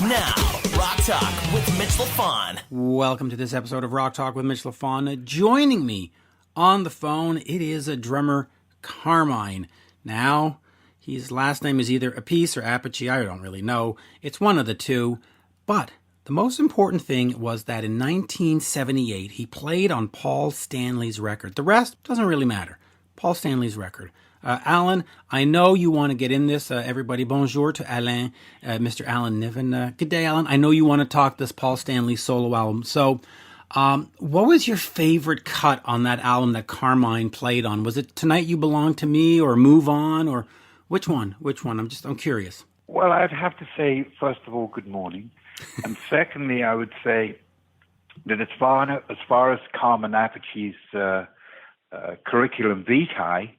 Now, Rock Talk with Mitch Lafon. Welcome to this episode of Rock Talk with Mitch Lafon. Joining me on the phone, it is a drummer, Carmine. Now, his last name is either Appice or Appice, I don't really know. It's one of the two. But the most important thing was that in 1978, he played on Paul Stanley's record. The rest doesn't really matter. Paul Stanley's record. Alan, I know you want to get in this. Everybody, bonjour to Alain, Mr. Alan Niven. Good day, Alan. I know you want to talk this Paul Stanley solo album. So, what was your favorite cut on that album that Carmine played on? Was it Tonight You Belong to Me or Move On or which one? I'm curious. Well, I'd have to say, first of all, good morning. And secondly, I would say that as far as Carmine Appice's curriculum vitae,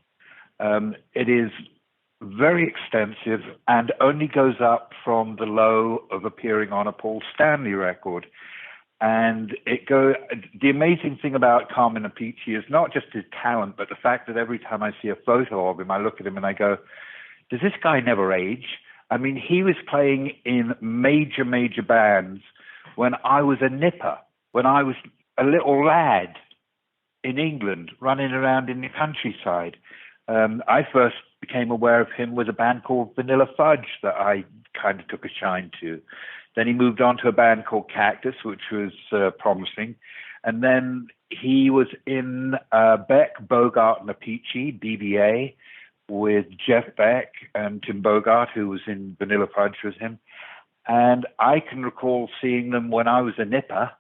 it is very extensive and only goes up from the low of appearing on a Paul Stanley record. And the amazing thing about Carmine Appice is not just his talent, but the fact that every time I see a photo of him, I look at him and I go, does this guy never age? I mean, he was playing in major bands when I was a nipper, when I was a little lad in England running around in the countryside. I first became aware of him with a band called Vanilla Fudge that I kind of took a shine to. Then he moved on to a band called Cactus, which was promising. And then he was in Beck, Bogart, and Appice, BBA, with Jeff Beck and Tim Bogart, who was in Vanilla Fudge with him. And I can recall seeing them when I was a nipper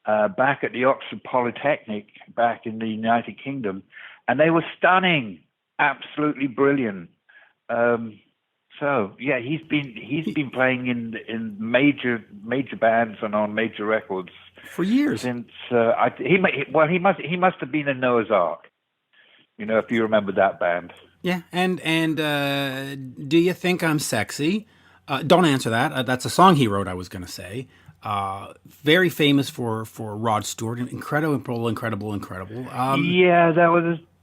back at the Oxford Polytechnic back in the United Kingdom. And they were stunning. Absolutely brilliant. So yeah, he's been playing in major bands and on major records for years. Since he must have been in Noah's Ark. You know, if you remember that band. Yeah, and Do You Think I'm Sexy? Don't answer that. That's a song he wrote. I was going to say. Very famous for Rod Stewart. Incredible. Yeah,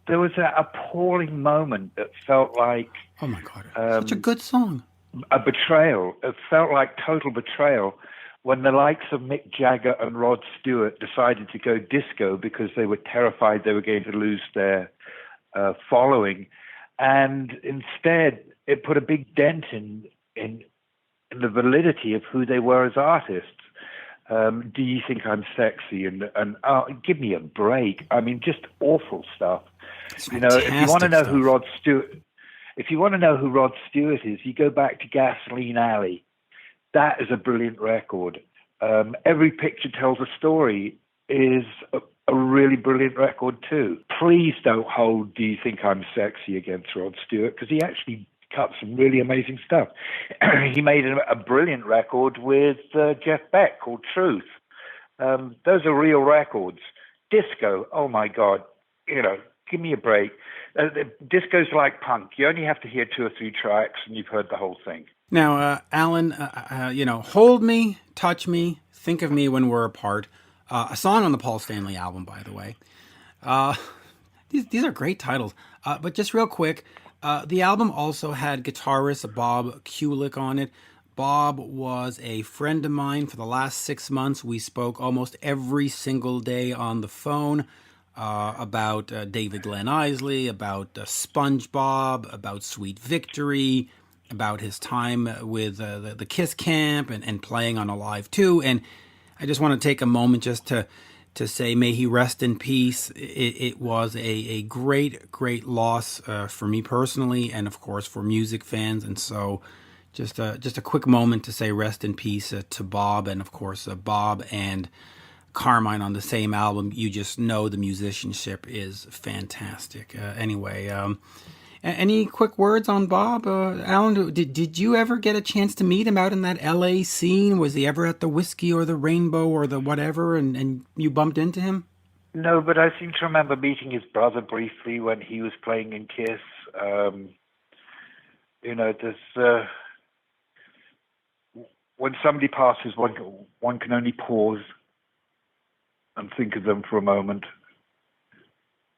there was an appalling moment that felt like... Oh, my God. Such a good song. A betrayal. It felt like total betrayal when the likes of Mick Jagger and Rod Stewart decided to go disco because they were terrified they were going to lose their following. And instead, it put a big dent in the validity of who they were as artists. Do You Think I'm Sexy? And give me a break. I mean, just awful stuff. You know, if you want to know who Rod Stewart is, you go back to Gasoline Alley. That is a brilliant record. Every Picture Tells a Story is a really brilliant record too. Please don't hold Do You Think I'm Sexy against Rod Stewart, because he actually cut some really amazing stuff. He made a brilliant record with Jeff Beck called Truth. Those are real records. Disco, oh my God, you know, give me a break. Disco's like punk. You only have to hear 2 or 3 tracks and you've heard the whole thing. Now, Alan, Hold Me, Touch Me, Think of Me When We're Apart. A song on the Paul Stanley album, by the way. These are great titles. But just real quick, the album also had guitarist Bob Kulick on it. Bob was a friend of mine for the last 6 months. We spoke almost every single day on the phone about David Glenn Isley, about SpongeBob, about Sweet Victory, about his time with the Kiss Camp and playing on Alive 2. And I just want to take a moment just to say, may he rest in peace. It was a great loss for me personally, and of course for music fans. And so, just a quick moment to say rest in peace to Bob, and of course Bob and Carmine on the same album. You just know the musicianship is fantastic. Anyway, any quick words on Bob? Alan, did you ever get a chance to meet him out in that LA scene? Was he ever at the Whiskey or the Rainbow or the whatever, and you bumped into him? No, but I seem to remember meeting his brother briefly when he was playing in Kiss. There's when somebody passes, one can only pause and think of them for a moment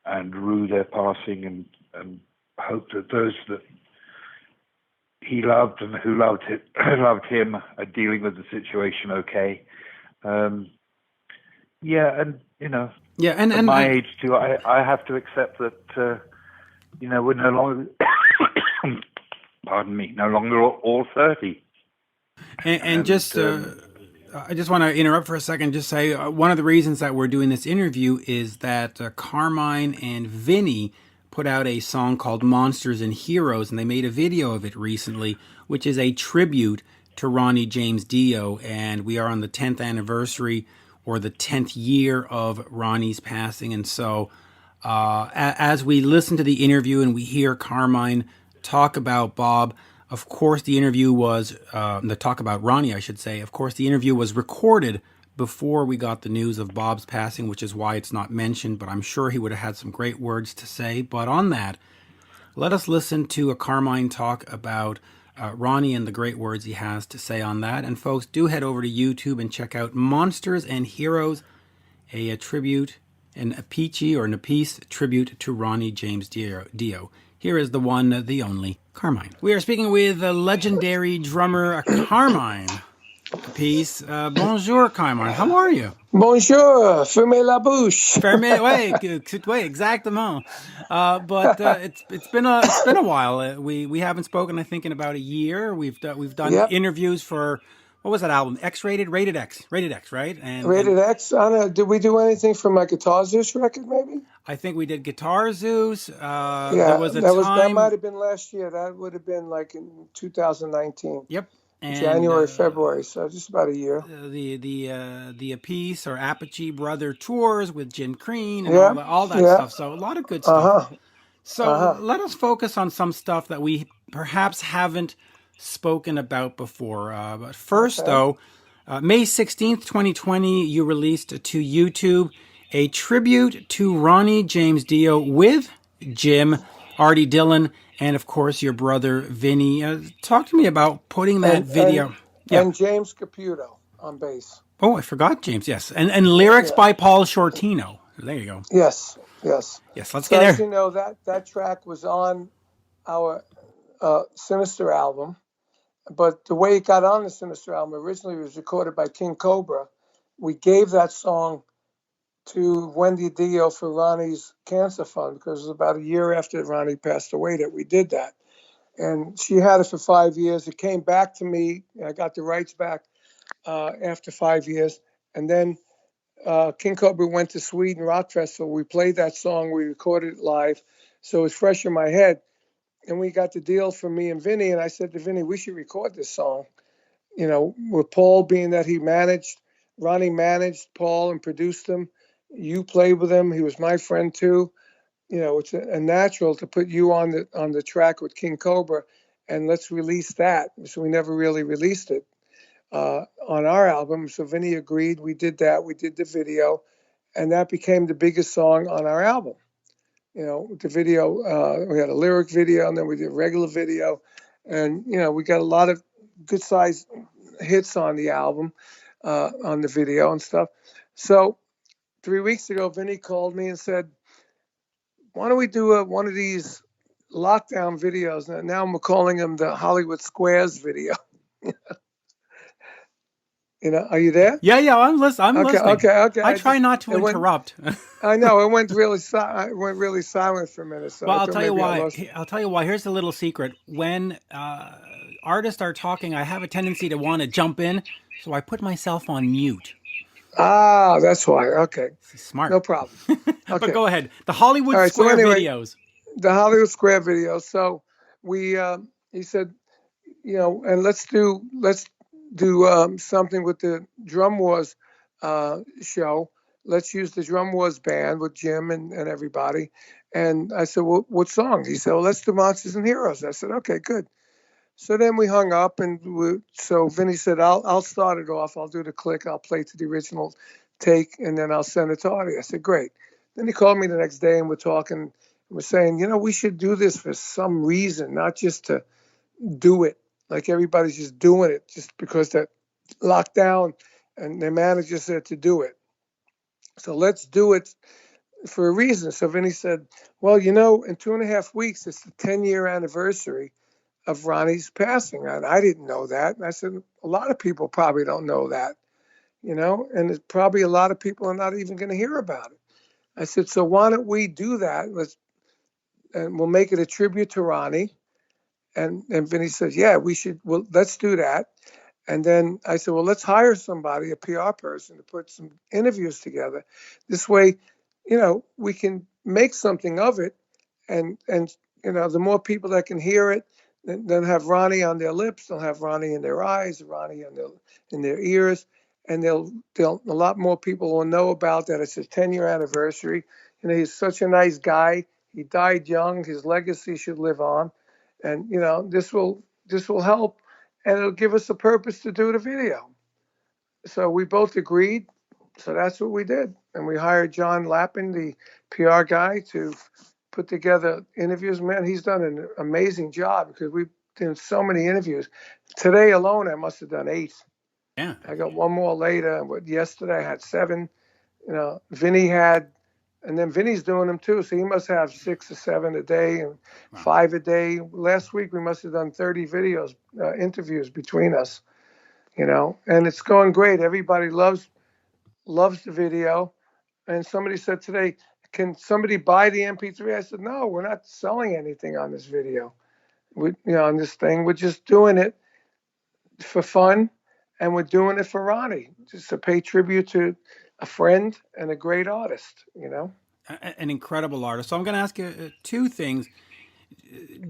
and rue their passing and hope that those that he loved and who loved it, loved him, are dealing with the situation okay. Yeah, and Yeah, and at my age too, I have to accept that we're no longer, pardon me, no longer all 30. And just, I just want to interrupt for a second. Just say one of the reasons that we're doing this interview is that Carmine and Vinny put out a song called "Monsters and Heroes," and they made a video of it recently, which is a tribute to Ronnie James Dio. And we are on the 10th anniversary or the 10th year of Ronnie's passing, and so as we listen to the interview and we hear Carmine talk about Bob. Of course, the interview was, the talk about Ronnie, I should say. Of course, the interview was recorded before we got the news of Bob's passing, which is why it's not mentioned, but I'm sure he would have had some great words to say. But on that, let us listen to a Carmine talk about Ronnie and the great words he has to say on that. And folks, do head over to YouTube and check out Monsters and Heroes, a tribute, an Appice or an Appice tribute to Ronnie James Dio. Here is the one, the only, Carmine. We are speaking with the legendary drummer Carmine Appice. Bonjour, Carmine. How are you? Bonjour, fermez la bouche. Oui, exactement. But it's been a while. We haven't spoken, I think, in about a year. We've done interviews for, what was that album? X-Rated, Rated X, right? Rated X. I don't know. Did we do anything for my Guitar Zeus record? Maybe. I think we did Guitar Zeus. There was that might have been last year. That would have been like in 2019. Yep. And, January, February, so just about a year. The Appice or Appice brother tours with Jim Crean and all that stuff. So a lot of good stuff. So let us focus on some stuff that we perhaps haven't spoken about before. But first, though, May 16th, 2020, you released to YouTube a tribute to Ronnie James Dio with Jim, Artie Dillon, and of course your brother Vinny. Talk to me about putting that video. And James Caputo on bass. Oh, I forgot James. Yes, and lyrics by Paul Shortino. There you go. Yes. Let's get there. As you know, that track was on our Sinister album, but the way it got on the Sinister album originally was recorded by King Cobra. We gave that song to Wendy Dio for Ronnie's cancer fund because it was about a year after Ronnie passed away that we did that. And she had it for 5 years. It came back to me. I got the rights back after 5 years. And then King Cobra went to Sweden Rock Festival. We played that song. We recorded it live. So it's fresh in my head. And we got the deal from me and Vinny. And I said to Vinny, we should record this song. With Paul being that Ronnie managed Paul and produced him. You played with him. He was my friend too. It's a natural to put you on the track with King Cobra, and let's release that. So we never really released it on our album. So Vinny agreed. We did that. We did the video, and that became the biggest song on our album. The video. We had a lyric video, and then we did a regular video, and we got a lot of good sized hits on the album, on the video and stuff. So 3 weeks ago, Vinny called me and said, why don't we do one of these lockdown videos? Now I'm calling them the Hollywood Squares video. Are you there? Yeah, I'm listening. Okay. I try not to interrupt. I know, it went really silent for a minute. So well, I'll tell you why. Here's a little secret. When artists are talking, I have a tendency to want to jump in, so I put myself on mute. Ah, that's why. Okay. Smart. No problem. Okay. But go ahead. The Hollywood Square videos. The Hollywood Square videos. So he said, and let's do something with the Drum Wars show. Let's use the Drum Wars band with Jim and everybody. And I said, well, what song? He said, well, let's do Monsters and Heroes. I said, okay, good. So then we hung up, and so Vinny said, I'll start it off. I'll do the click. I'll play to the original take, and then I'll send it to Artie. I said, great. Then he called me the next day, and we're talking. And we're saying, we should do this for some reason, not just to do it. Like everybody's just doing it just because they're locked down and their manager said to do it. So let's do it for a reason. So Vinny said, well, in 2.5 weeks, it's the 10-year anniversary of Ronnie's passing. And I didn't know that. And I said, a lot of people probably don't know that, and it's probably a lot of people are not even going to hear about it. I said, so why don't we do that? And we'll make it a tribute to Ronnie. And Vinny says, yeah, we should. Well, let's do that. And then I said, well, let's hire somebody, a PR person, to put some interviews together. This way, we can make something of it. And the more people that can hear it, then have Ronnie on their lips, they'll have Ronnie in their eyes, Ronnie in their ears. And a lot more people will know about that. It's his 10-year anniversary. He's such a nice guy. He died young. His legacy should live on. And, this will help, and it'll give us a purpose to do the video. So we both agreed. So that's what we did. And we hired John Lappin, the PR guy, to put together interviews. Man, he's done an amazing job because we've done so many interviews. Today alone, I must have done 8. Yeah. I got one more later. But yesterday I had 7. Vinny had, and then Vinny's doing them too. So he must have 6 or 7 a day and 5 a day. Last week we must have done 30 videos, interviews between us, and it's going great. Everybody loves the video. And somebody said today, can somebody buy the MP3? I said, no, we're not selling anything on this video. On this thing, we're just doing it for fun. And we're doing it for Ronnie, just to pay tribute to a friend and a great artist, An incredible artist. So I'm going to ask you 2 things.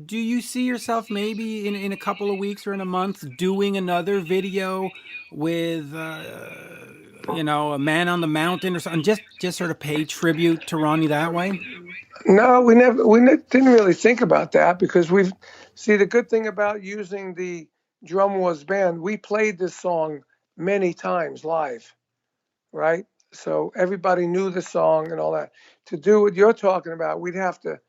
Do you see yourself maybe in a couple of weeks or in a month doing another video with, a man on the mountain or something, just sort of pay tribute to Ronnie that way? No, we didn't really think about that because the good thing about using the Drum Wars band, we played this song many times live, right? So everybody knew the song and all that. To do what you're talking about, we'd have to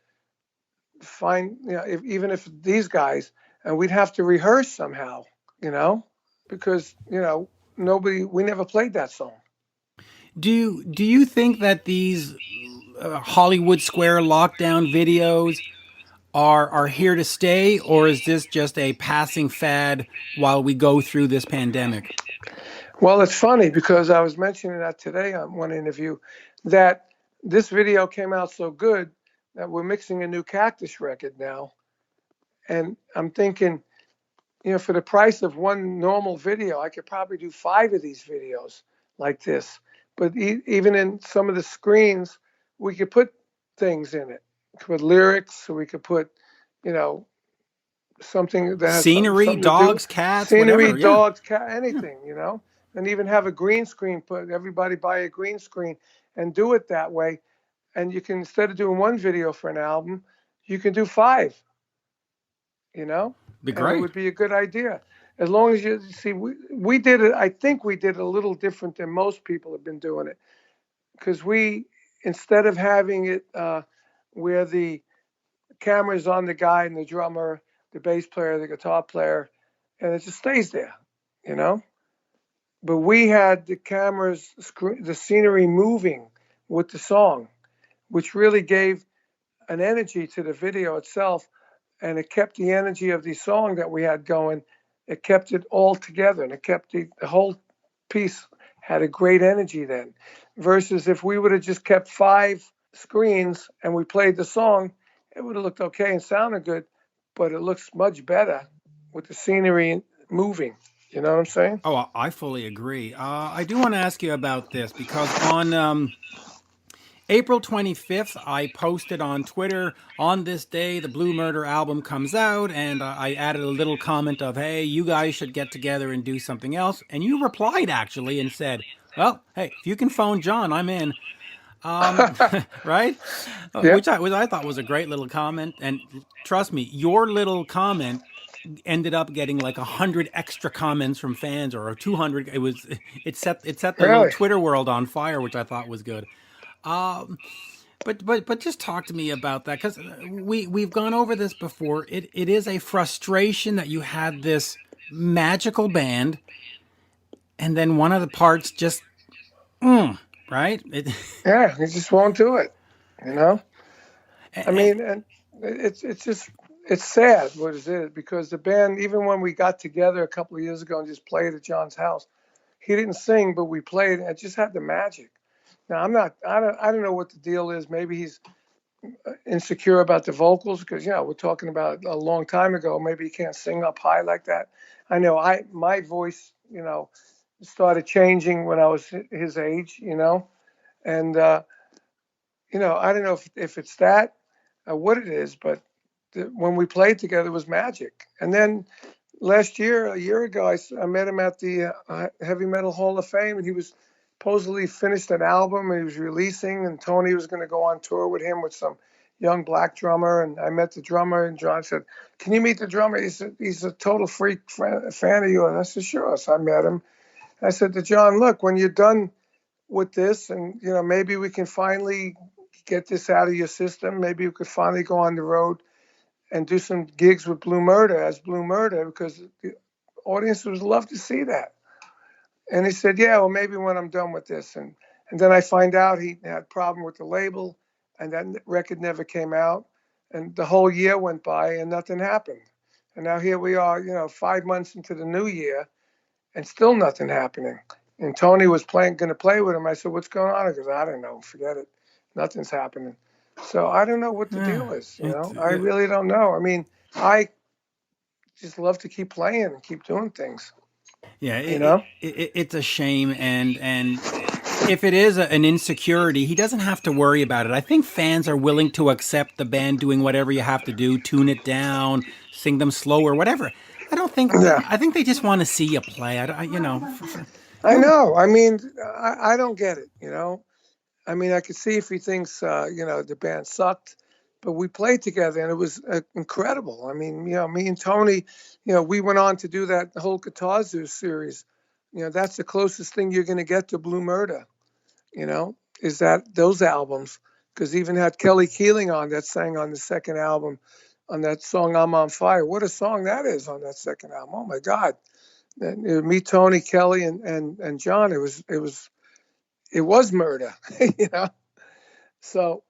find, even if these guys, and we'd have to rehearse somehow, because, we never played that song. Do you think that these Hollywood Square lockdown videos are here to stay, or is this just a passing fad while we go through this pandemic? Well, it's funny because I was mentioning that today on one interview, that this video came out so good that we're mixing a new Cactus record now. And I'm thinking, for the price of one normal video, I could probably do 5 of these videos like this. But even in some of the screens, we could put things in it. We could put lyrics, so we could put, something that has scenery, something dogs, cats, scenery, whatever, dogs, cat, anything, and even have a green screen. Put everybody buy a green screen and do it that way. And you can, instead of doing one video for an album, you can do 5. Be great. And it would be a good idea. As long as you see, we did it. I think we did it a little different than most people have been doing it, because instead of having it where the camera's on the guy and the drummer, the bass player, the guitar player, and it just stays there, But we had the cameras, the scenery moving with the song, which really gave an energy to the video itself, and it kept the energy of the song that we had going. It kept it all together, and it kept the whole piece had a great energy then. Versus if we would have just kept 5 screens and we played the song, it would have looked okay and sounded good, but it looks much better with the scenery moving. You know what I'm saying? Oh, I fully agree. I do want to ask you about this because on April 25th, I posted on Twitter, on this day, the Blue Murder album comes out, and I added a little comment of, hey, you guys should get together and do something else. And you replied, actually, and said, well, hey, if you can phone John, I'm in. Right? Yep. Which I thought was a great little comment. And trust me, your little comment ended up getting like 100 extra comments from fans, or 200. It set the little Twitter world on fire, which I thought was good. But just talk to me about that, because we've gone over this before. It is a frustration that you had this magical band, and then one of the parts just, right? Yeah, you just won't do it. I mean, and it's it's sad what is it, because the band, even when we got together a couple of years ago and just played at John's house, he didn't sing, but we played, and it just had the magic. Now I don't know what the deal is. Maybe he's insecure about the vocals because we're talking about a long time ago. Maybe he can't sing up high like that. I know my voice started changing when I was his age, and I don't know if it's that or what it is, but when we played together it was magic. And then a year ago, I met him at the Heavy Metal Hall of Fame, and he was supposedly finished an album and he was releasing, and Tony was going to go on tour with him with some young black drummer. And I met the drummer, and John said, "Can you meet the drummer? He's a total freak fan of you." And I said, "Sure." So I met him. I said to John, "Look, when you're done with this, and maybe we can finally get this out of your system. Maybe we could finally go on the road and do some gigs with Blue Murder as Blue Murder, because the audience would love to see that." And he said, "Yeah, well, maybe when I'm done with this." And then I find out he had a problem with the label, and that record never came out. And the whole year went by and nothing happened. And now here we are, 5 months into the new year, and still nothing happening. And Tony was going to play with him. I said, "What's going on?" He goes, "I don't know. Forget it. Nothing's happening." So I don't know what the deal is. I really don't know. I mean, I just love to keep playing and keep doing things. Yeah, it's a shame, and if it is an insecurity, he doesn't have to worry about it. I think fans are willing to accept the band doing whatever you have to do, tune it down, sing them slower, whatever. I don't think. Yeah. I think they just want to see you play. I know. I mean, I don't get it. I mean, I could see if he thinks the band sucked, but we played together and it was incredible. I mean, me and Tony, we went on to do that whole Guitar Zoo series. That's the closest thing you're going to get to Blue Murder. Is that those albums? Because even had Kelly Keeling on that sang on the second album, on that song "I'm on Fire." What a song that is on that second album! Oh my God! And, me, Tony, Kelly, and John. It was murder. So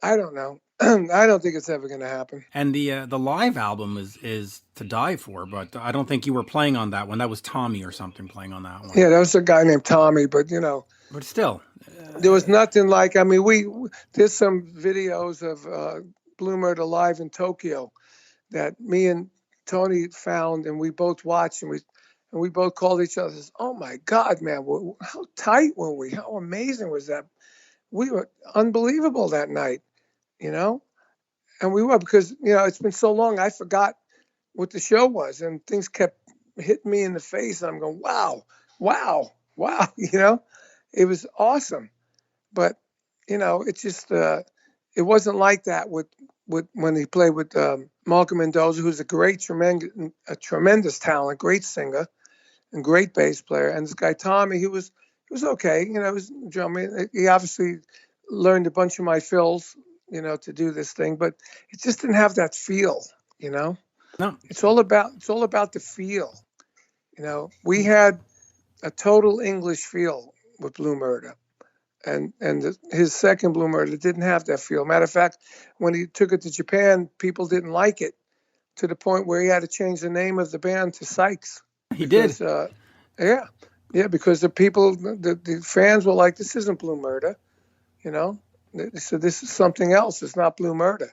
I don't know. I don't think it's ever going to happen. And the live album is to die for, but I don't think you were playing on that one. That was Tommy or something playing on that one. Yeah, that was a guy named Tommy, but But still, there was nothing like. I mean, there's some videos of Blue Murder live in Tokyo that me and Tony found, and we both watched, and we both called each other. "Oh my God, man! How tight were we? How amazing was that? We were unbelievable that night, And we were, because it's been so long, I forgot what the show was, and things kept hitting me in the face, and I'm going, wow, it was awesome. But it's just it wasn't like that with when he played with Malcolm Mendoza, who's a tremendous talent, great singer, and great bass player. And this guy Tommy, he was okay. He was drumming. He obviously learned a bunch of my fills, to do this thing, but it just didn't have that feel. No. It's all about the feel. We had a total English feel with Blue Murder, and his second Blue Murder didn't have that feel. Matter of fact, when he took it to Japan, people didn't like it, to the point where he had to change the name of the band to Sykes. He did. Yeah, because the fans were like, "This isn't Blue Murder," They said, "This is something else. It's not Blue Murder,"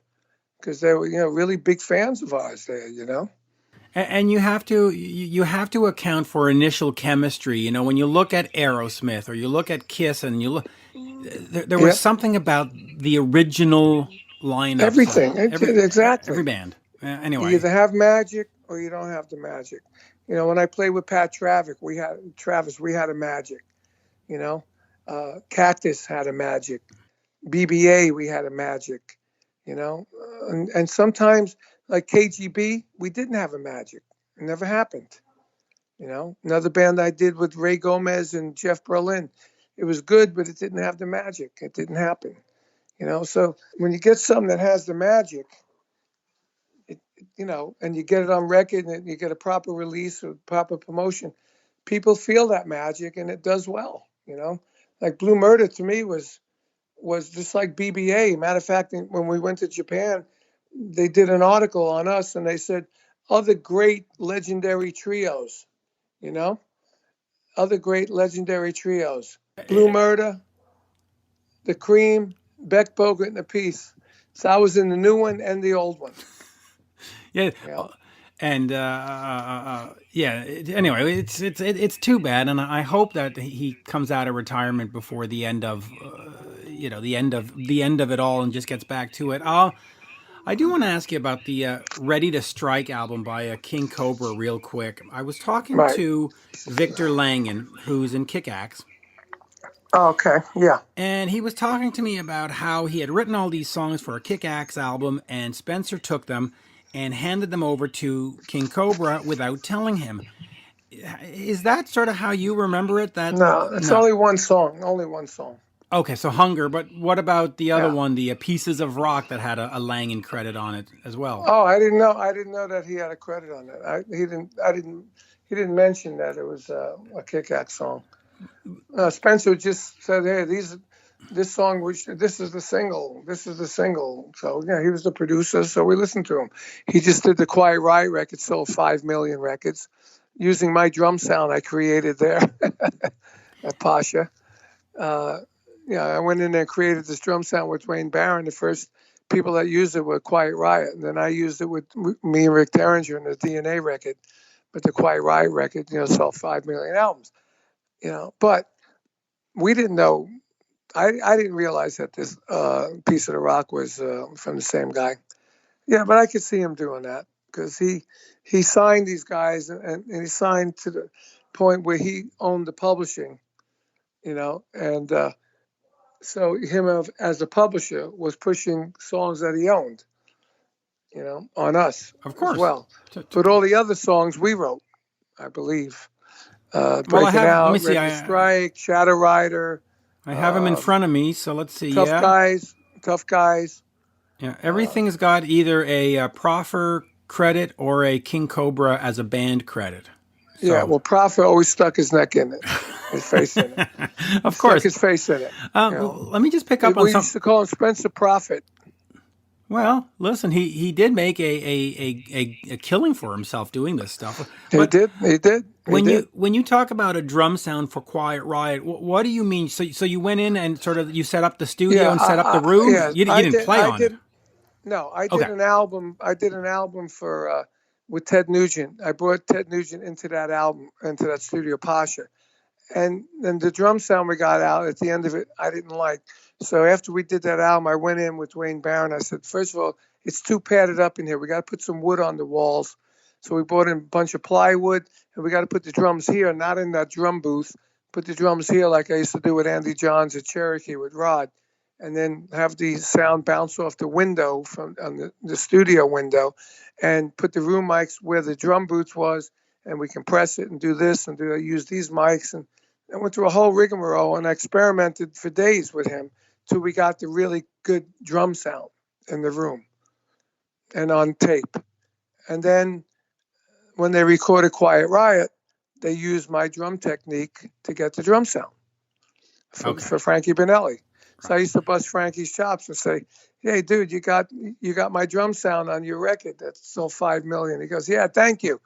because they were, really big fans of ours there, And you have to account for initial chemistry. When you look at Aerosmith or you look at Kiss, and you look, there was something about the original lineup. Everything, exactly. Every band. Anyway, you either have magic or you don't have the magic. When I played with Pat Travis, we had a magic. Cactus had a magic. BBA, we had a magic. And sometimes, like KGB, we didn't have a magic. It never happened. Another band I did with Ray Gomez and Jeff Berlin, it was good, but it didn't have the magic. It didn't happen. So when you get something that has the magic, and you get it on record and you get a proper release or proper promotion, people feel that magic and it does well. Like Blue Murder to me was just like BBA. Matter of fact, when we went to Japan, they did an article on us, and they said other great legendary trios, you know, other great legendary trios: Blue Murder, The Cream, Beck, Bogert, and Appice. So I was in the new one and the old one. Yeah. You know? And yeah. Anyway, it's too bad, and I hope that he comes out of retirement before the end of the end of it all, and just gets back to it. I do want to ask you about the Ready to Strike album by King Cobra real quick. I was talking Right. to Victor Langen, who's in Kick-Axe, Oh, okay. Yeah. and he was talking to me about how he had written all these songs for a Kick-Axe album, and Spencer took them and handed them over to King Cobra without telling him. Is that sort of how you remember it? No, it's only one song. Only one song. Okay, so Hunger, but what about the other Yeah. one, the Pieces of Rock, that had a Langen credit on it as well? Oh, I didn't know. I didn't know that he had a credit on it. He didn't mention that it was a Kick-Axe song. Spencer just said, "Hey, this song, this is the single. This is the single." So yeah, he was the producer, so we listened to him. He just did the Quiet Riot record, sold 5 million records, using my drum sound I created there at Pasha. I went in there and created this drum sound with Wayne Barron. The first people that used it were Quiet Riot, and then I used it with me and Rick Derringer in the DNA record. But the Quiet Riot record, sold 5 million albums. But we didn't know. I didn't realize that this Piece of the Rock was from the same guy. Yeah, but I could see him doing that because he signed these guys, and he signed to the point where he owned the publishing, and so him as a publisher was pushing songs that he owned, on us, Of course. as well. But all the other songs we wrote, I believe. Breaking let Out, me see, Ready to Strike, Shadow Rider. I have him in front of me, so let's see. Tough Guys. Yeah, everything's got either a Proffer credit or a King Cobra as a band credit. So. Yeah, well, Proffer always stuck his neck in it, his face in it. Of course, stuck his face in it. Let me just pick up on we used to call him Spencer Prophet. Well, listen, he did make a killing for himself doing this stuff. But he did. When you talk about a drum sound for Quiet Riot, what do you mean? So you went in and sort of you set up the studio and set up the room. Yeah, you didn't play on it. No, I did an album. I did an album for with Ted Nugent. I brought Ted Nugent into that album, into that studio, Pasha, and then the drum sound we got out at the end of it, I didn't like. So after we did that album, I went in with Wayne Barron. I said, first of all, it's too padded up in here. We got to put some wood on the walls. So we bought in a bunch of plywood, and we got to put the drums here, not in that drum booth. Put the drums here like I used to do with Andy Johns at Cherokee with Rod, and then have the sound bounce off the window from on the studio window, and put the room mics where the drum booth was, and we compress it and do this and use these mics. And I went through a whole rigmarole, and I experimented for days with him till we got the really good drum sound in the room and on tape. And then when they recorded Quiet Riot, they used my drum technique to get the drum sound for Frankie Banali. So I used to bust Frankie's chops and say, "Hey, dude, you got my drum sound on your record that sold 5 million." He goes, "Yeah, thank you."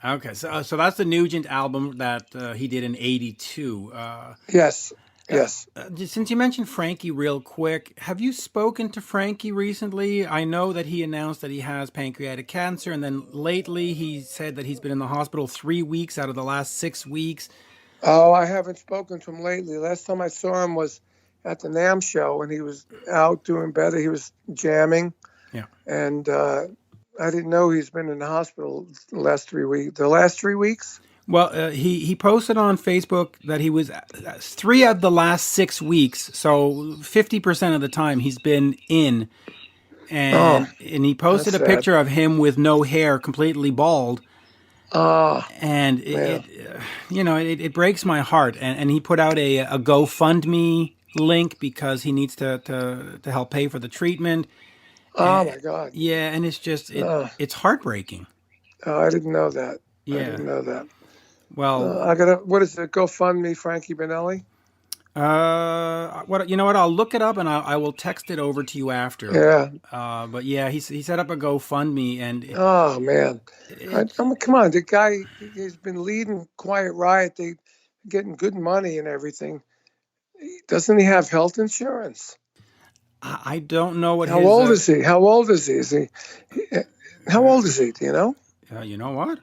Okay, so that's the Nugent album that he did in '82. Yes. Yes. Since you mentioned Frankie real quick, have you spoken to Frankie recently? I know that he announced that he has pancreatic cancer, and then lately he said that he's been in the hospital 3 weeks out of the last 6 weeks. Oh, I haven't spoken to him lately. Last time I saw him was at the NAMM show, and he was out doing better. He was jamming. Yeah. And I didn't know he's been in the hospital the last 3 weeks. The last 3 weeks? Well, he posted on Facebook that he was 3 of the last 6 weeks, so 50% of the time he's been in, and he posted a picture of him with no hair, completely bald. And it breaks my heart. And he put out a GoFundMe link because he needs to help pay for the treatment. Oh my God! Yeah, and it's just it's heartbreaking. Oh, I didn't know that. Yeah. I didn't know that. Well, I gotta. What is it? GoFundMe Frankie Banali. What you know? What I'll look it up and I will text it over to you after. Yeah. But yeah, he set up a GoFundMe and Oh man. it I mean, come on, the guy he's been leading Quiet Riot. They getting good money and everything. Doesn't he have health insurance? I don't know what How his old is he? How old is he? How old is he? Do you know? you know what?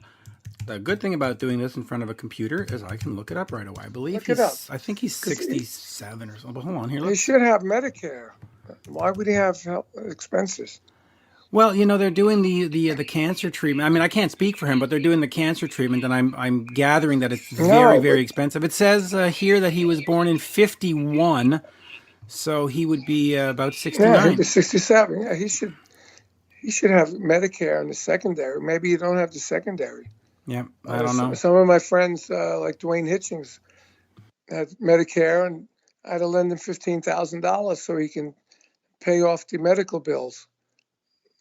The good thing about doing this in front of a computer is I can look it up right away. I believe Look it up. I think he's 'Cause 67 or something. But hold on here. he should have Medicare. Why would he have expenses? Well, you know, they're doing the cancer treatment. I mean, I can't speak for him, but they're doing the cancer treatment, and I'm gathering that it's very No, very but expensive. It says here that he was born in 51, so he would be about yeah, he'd 69. be 67. Yeah, he should have Medicare in the secondary. Maybe you don't have the secondary. Yeah, I don't know. Some of my friends, like Dwayne Hitchings, had Medicare, and I had to lend him $15,000 so he can pay off the medical bills.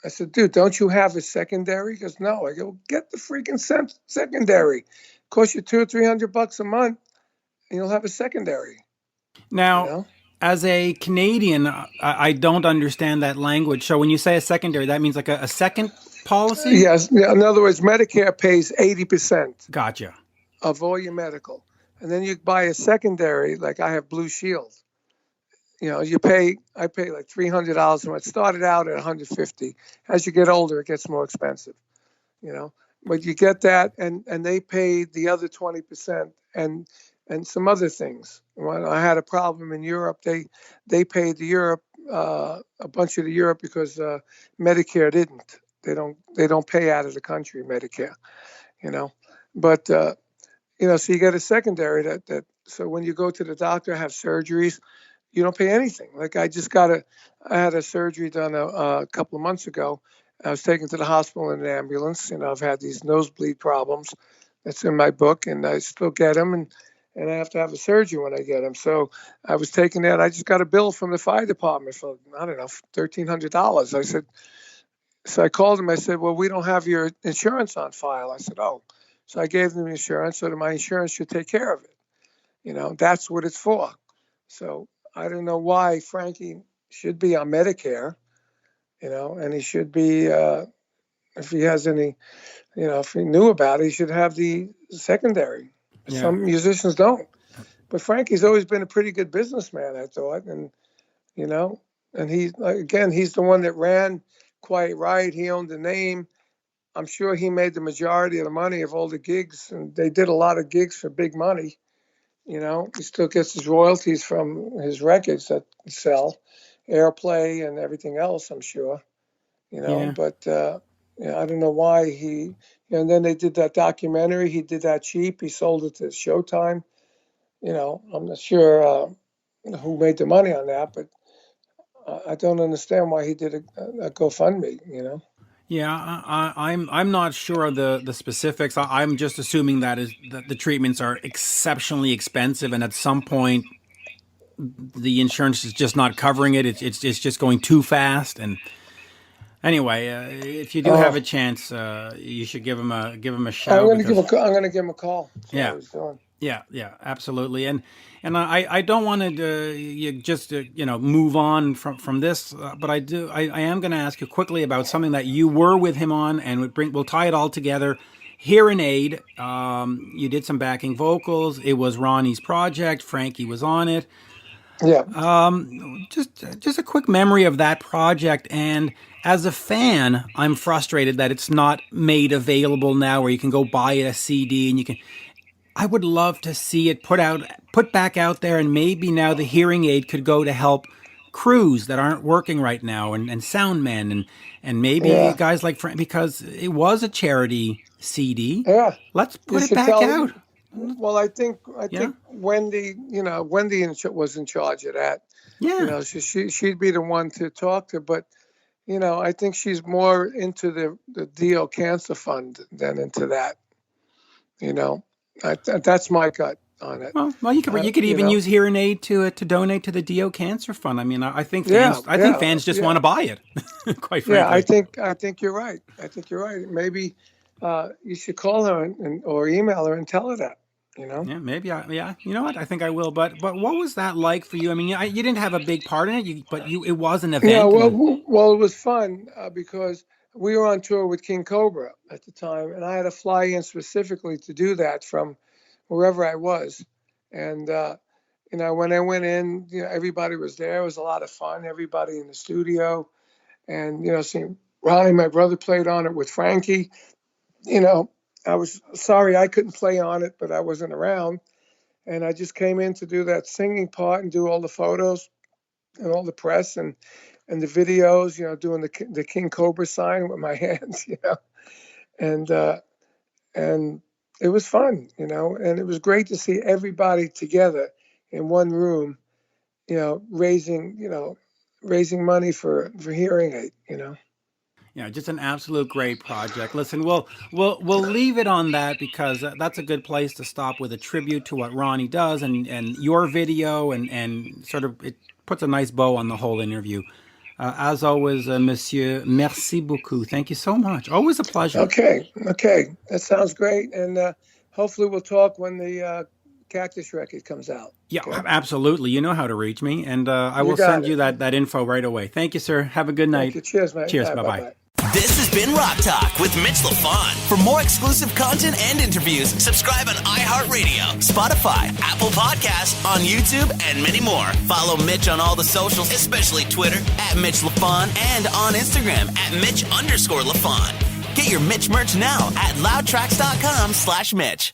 I said, dude, don't you have a secondary? He goes, no. I go, get the freaking secondary. Cost you $200 or $300 a month, and you'll have a secondary. You Now, know? as a Canadian, I don't understand that language. So when you say a secondary, that means like a second policy? Yes. In other words, Medicare pays 80% Gotcha. of all your medical, and then you buy a secondary. Like I have Blue Shield. You know, I pay like $300 a month. It started out at $150. As you get older, it gets more expensive. You know, but you get that, and they pay the other 20%, and some other things. When I had a problem in Europe, they paid the Europe a bunch of the Europe because Medicare didn't. They don't pay out of the country Medicare. You know, but so you get a secondary that so when you go to the doctor, have surgeries, you don't pay anything. Like I had a surgery done a couple of months ago. I was taken to the hospital in an ambulance. I've had these nosebleed problems. That's in my book, and I still get them, and I have to have a surgery when I get them. So I was taken there, and I just got a bill from the fire department for, I don't know, $1,300. So I called him. I said, well, we don't have your insurance on file. I said, oh. So I gave them the insurance, so that my insurance should take care of it. That's what it's for. So I don't know why Frankie should be on Medicare, and he should be, if he has any, if he knew about it, he should have the secondary. Yeah. Some musicians don't. But Frankie's always been a pretty good businessman, I thought. And, and he's the one that ran Quiet Riot. He owned the name. I'm sure he made the majority of the money of all the gigs, and they did a lot of gigs for big money. He still gets his royalties from his records that sell, airplay and everything else, I'm sure. Yeah. But I don't know why he. And then they did that documentary. He did that cheap. He sold it to Showtime. I'm not sure who made the money on that, but I don't understand why he did a GoFundMe. Yeah, I'm not sure of the specifics. I'm just assuming that the treatments are exceptionally expensive, and at some point, the insurance is just not covering it. It's just going too fast. And anyway, if you do have a chance, you should give him a shout. I'm going to give him a call. See Yeah. how he's doing. Yeah, absolutely. And I don't want to just move on from this, but I am going to ask you quickly about something that you were with him on, and we'll tie it all together. Hearing Aid, you did some backing vocals. It was Ronnie's project. Frankie was on it. Yeah. Just a quick memory of that project. And as a fan, I'm frustrated that it's not made available now, where you can go buy a CD and you can. I would love to see it put back out there, and maybe now the Hearing Aid could go to help crews that aren't working right now, and sound men, and maybe guys like Frank, because it was a charity CD. Yeah. Let's put it back out. Well, I think Wendy, Wendy was in charge of that. Yeah. She'd be the one to talk to, but I think she's more into the Dio Cancer Fund than into that. That's my gut on it. Well, you could even use Hearing Aid to donate to the Dio Cancer Fund. I mean, I think fans just want to buy it. Quite frankly. Yeah, I think you're right. Maybe you should call her or email her and tell her that. Yeah, maybe. Yeah, you know what? I think I will. But what was that like for you? I mean, you didn't have a big part in it, it was an Yeah, event. well, it was fun because we were on tour with King Cobra at the time, and I had to fly in specifically to do that from wherever I was. And when I went in, everybody was there. It was a lot of fun. Everybody in the studio, and seeing Ronnie, my brother, played on it with Frankie. I was sorry I couldn't play on it, but I wasn't around, and I just came in to do that singing part and do all the photos and all the press and the videos, doing the King Cobra sign with my hands, and it was fun, and it was great to see everybody together in one room, raising money for hearing aid. Yeah, just an absolute great project. Listen, we'll leave it on that because that's a good place to stop with a tribute to what Ronnie does and your video and sort of it puts a nice bow on the whole interview. As always, Monsieur, merci beaucoup. Thank you so much. Always a pleasure. Okay, that sounds great, and hopefully we'll talk when the Cactus record comes out. Yeah, Okay? Absolutely. You know how to reach me, and I will send you that info right away. Thank you, sir. Have a good night. Thank you. Cheers, man. Cheers. Right, Bye-bye. This has been Rock Talk with Mitch Lafon. For more exclusive content and interviews, subscribe on iHeartRadio, Spotify, Apple Podcasts, on YouTube, and many more. Follow Mitch on all the socials, especially Twitter, @Mitch Lafon, and on Instagram, @Mitch_Lafon. Get your Mitch merch now at loudtracks.com/Mitch.